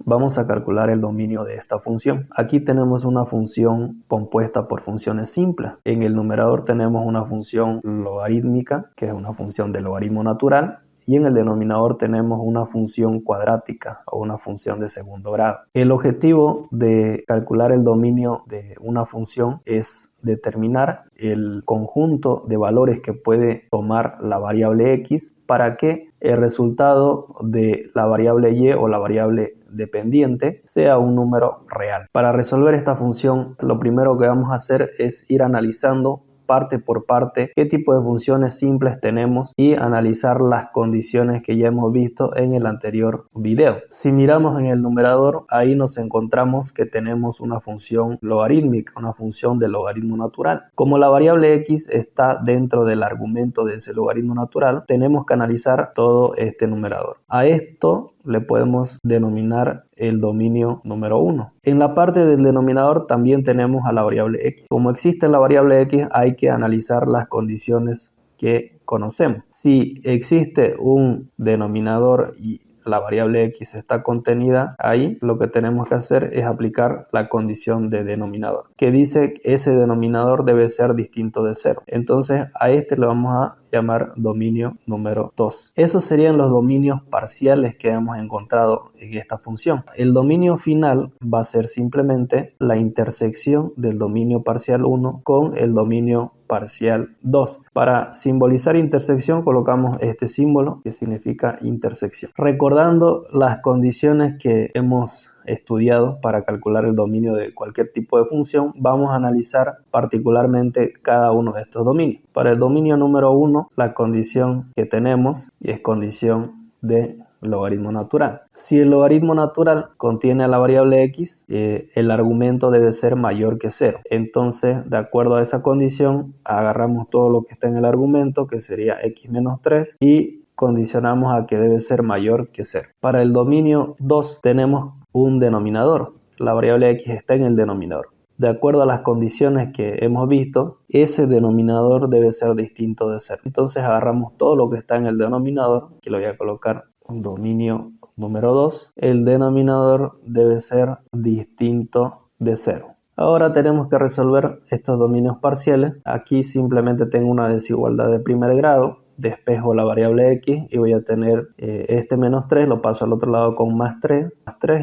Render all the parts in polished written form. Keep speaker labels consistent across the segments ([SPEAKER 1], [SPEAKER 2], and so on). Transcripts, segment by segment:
[SPEAKER 1] vamos a calcular el dominio de esta función. Aquí tenemos una función compuesta por funciones simples. En el numerador tenemos una función logarítmica, que es una función de logaritmo natural, y en el denominador tenemos una función cuadrática o una función de segundo grado. El objetivo de calcular el dominio de una función es determinar el conjunto de valores que puede tomar la variable x para que el resultado de la variable y o la variable dependiente sea un número real. Para resolver esta función, lo primero que vamos a hacer es ir analizando parte por parte qué tipo de funciones simples tenemos y analizar las condiciones que ya hemos visto en el anterior video. Si miramos en el numerador, ahí nos encontramos que tenemos una función logarítmica, una función de logaritmo natural. Como la variable x está dentro del argumento de ese logaritmo natural, tenemos que analizar todo este numerador. A esto le podemos denominar el dominio número 1. En la parte del denominador también tenemos a la variable x. Como existe la variable x, hay que analizar las condiciones que conocemos. Si existe un denominador y la variable x está contenida ahí, lo que tenemos que hacer es aplicar la condición de denominador, que dice que ese denominador debe ser distinto de 0. Entonces a este le vamos a llamar dominio número 2. Esos serían los dominios parciales que hemos encontrado en esta función. El dominio final va a ser simplemente la intersección del dominio parcial 1 con el dominio parcial 2. Para simbolizar intersección colocamos este símbolo que significa intersección. Recordando las condiciones que hemos estudiado para calcular el dominio de cualquier tipo de función, vamos a analizar particularmente cada uno de estos dominios. Para el dominio número 1, la condición que tenemos es condición de logaritmo natural. Si el logaritmo natural contiene a la variable x, el argumento debe ser mayor que 0. Entonces, de acuerdo a esa condición, agarramos todo lo que está en el argumento, que sería x menos 3, y condicionamos a que debe ser mayor que 0. Para el dominio 2 tenemos un denominador. La variable x está en el denominador. De acuerdo a las condiciones que hemos visto, ese denominador debe ser distinto de 0. Entonces agarramos todo lo que está en el denominador, que lo voy a colocar en dominio número 2. El denominador debe ser distinto de 0. Ahora tenemos que resolver estos dominios parciales. Aquí simplemente tengo una desigualdad de primer grado. Despejo la variable x y voy a tener este menos 3, lo paso al otro lado con más 3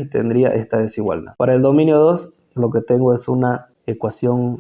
[SPEAKER 1] y tendría esta desigualdad. Para el dominio 2 lo que tengo es una ecuación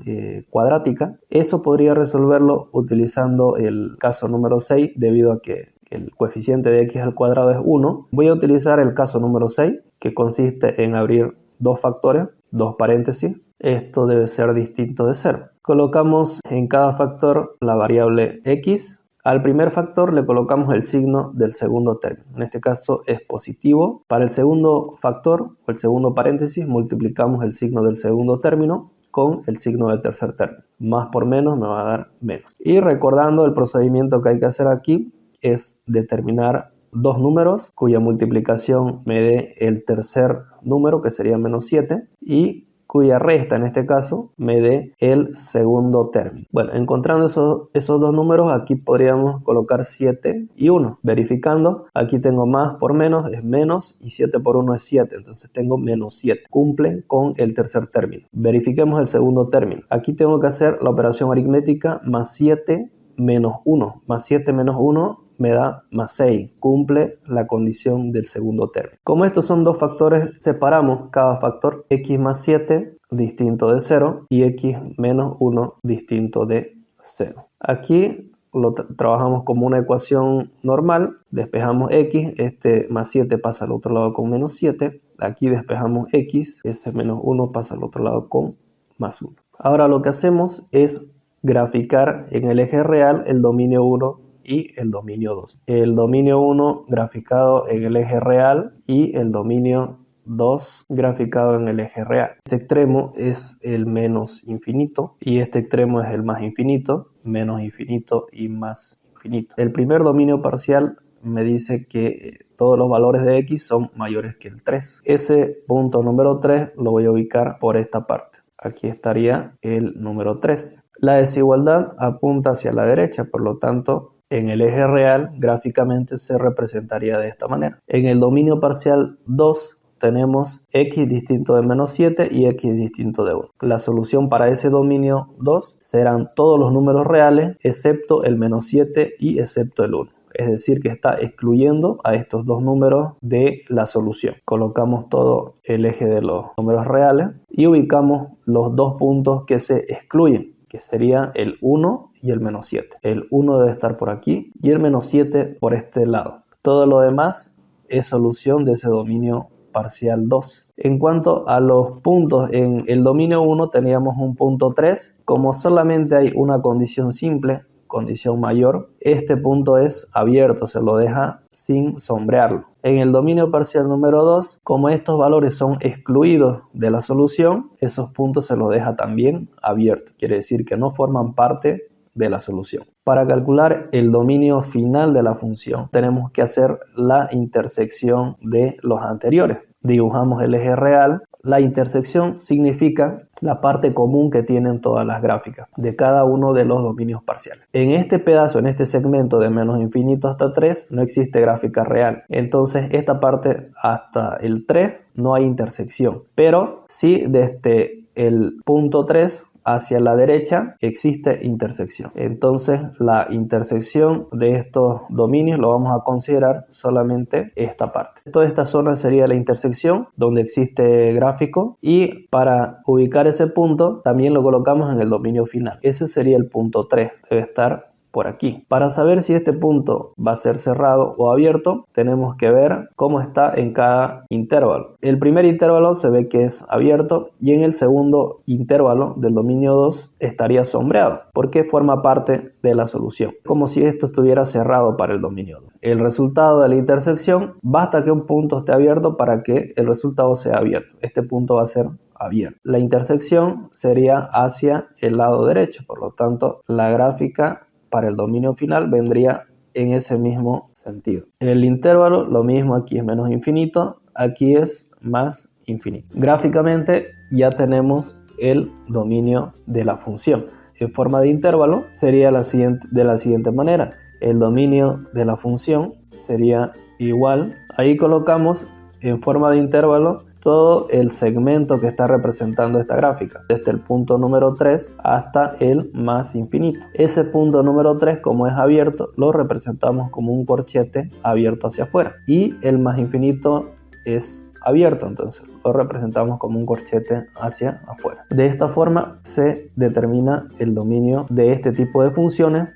[SPEAKER 1] cuadrática. Eso podría resolverlo utilizando el caso número 6 debido a que el coeficiente de x al cuadrado es 1. Voy a utilizar el caso número 6 que consiste en abrir dos factores, dos paréntesis. Esto debe ser distinto de 0. Colocamos en cada factor la variable x. Al primer factor le colocamos el signo del segundo término. En este caso es positivo. Para el segundo factor o el segundo paréntesis multiplicamos el signo del segundo término con el signo del tercer término. Más por menos me va a dar menos. Y recordando el procedimiento que hay que hacer aquí es determinar dos números cuya multiplicación me dé el tercer número, que sería menos 7, y cuya resta en este caso me dé el segundo término. Bueno, encontrando esos dos números, aquí podríamos colocar 7 y 1. Verificando, aquí tengo más por menos, es menos, y 7 por 1 es 7, entonces tengo menos 7. Cumple con el tercer término. Verifiquemos el segundo término. Aquí tengo que hacer la operación aritmética más 7 menos 1. Más 7 menos 1 me da más 6, cumple la condición del segundo término. Como estos son dos factores, separamos cada factor, x más 7 distinto de 0 y x menos 1 distinto de 0. Aquí lo trabajamos como una ecuación normal, despejamos x, este más 7 pasa al otro lado con menos 7, aquí despejamos x, ese menos 1 pasa al otro lado con más 1. Ahora lo que hacemos es graficar en el eje real el dominio 1 y el dominio 2. El dominio 1 graficado en el eje real y el dominio 2 graficado en el eje real. Este extremo es el menos infinito y este extremo es el más infinito, menos infinito y más infinito. El primer dominio parcial me dice que todos los valores de x son mayores que el 3. Ese punto número 3 lo voy a ubicar por esta parte. Aquí estaría el número 3. La desigualdad apunta hacia la derecha, por lo tanto, en el eje real gráficamente se representaría de esta manera. En el dominio parcial 2 tenemos x distinto de menos 7 y x distinto de 1. La solución para ese dominio 2 serán todos los números reales excepto el menos 7 y excepto el 1. Es decir, que está excluyendo a estos dos números de la solución. Colocamos todo el eje de los números reales y ubicamos los dos puntos que se excluyen, que sería el 1 y el menos 7. El 1 debe estar por aquí y el menos 7 por este lado. Todo lo demás es solución de ese dominio parcial 2. En cuanto a los puntos en el dominio 1 teníamos un punto 3. Como solamente hay una condición simple, condición mayor, este punto es abierto, se lo deja sin sombrearlo. En el dominio parcial número 2, como estos valores son excluidos de la solución, esos puntos se los deja también abiertos. Quiere decir que no forman parte de la solución. Para calcular el dominio final de la función, tenemos que hacer la intersección de los anteriores. Dibujamos el eje real. La intersección significa la parte común que tienen todas las gráficas de cada uno de los dominios parciales. En este pedazo, en este segmento de menos infinito hasta 3, no existe gráfica real. Entonces, esta parte hasta el 3 no hay intersección. Pero sí desde el punto 3 hacia la derecha existe intersección. Entonces la intersección de estos dominios lo vamos a considerar solamente esta parte. Toda esta zona sería la intersección donde existe gráfico y para ubicar ese punto también lo colocamos en el dominio final. Ese sería el punto 3. Debe estar por aquí. Para saber si este punto va a ser cerrado o abierto, tenemos que ver cómo está en cada intervalo. El primer intervalo se ve que es abierto y en el segundo intervalo del dominio 2 estaría sombreado porque forma parte de la solución, como si esto estuviera cerrado para el dominio 2. El resultado de la intersección, basta que un punto esté abierto para que el resultado sea abierto. Este punto va a ser abierto. La intersección sería hacia el lado derecho, por lo tanto la gráfica para el dominio final vendría en ese mismo sentido. El intervalo, lo mismo, aquí es menos infinito, aquí es más infinito. Gráficamente ya tenemos el dominio de la función. En forma de intervalo sería de la siguiente manera. El dominio de la función sería igual. Ahí colocamos en forma de intervalo todo el segmento que está representando esta gráfica, desde el punto número 3 hasta el más infinito. Ese punto número 3, como es abierto, lo representamos como un corchete abierto hacia afuera y el más infinito es abierto, entonces lo representamos como un corchete hacia afuera. De esta forma se determina el dominio de este tipo de funciones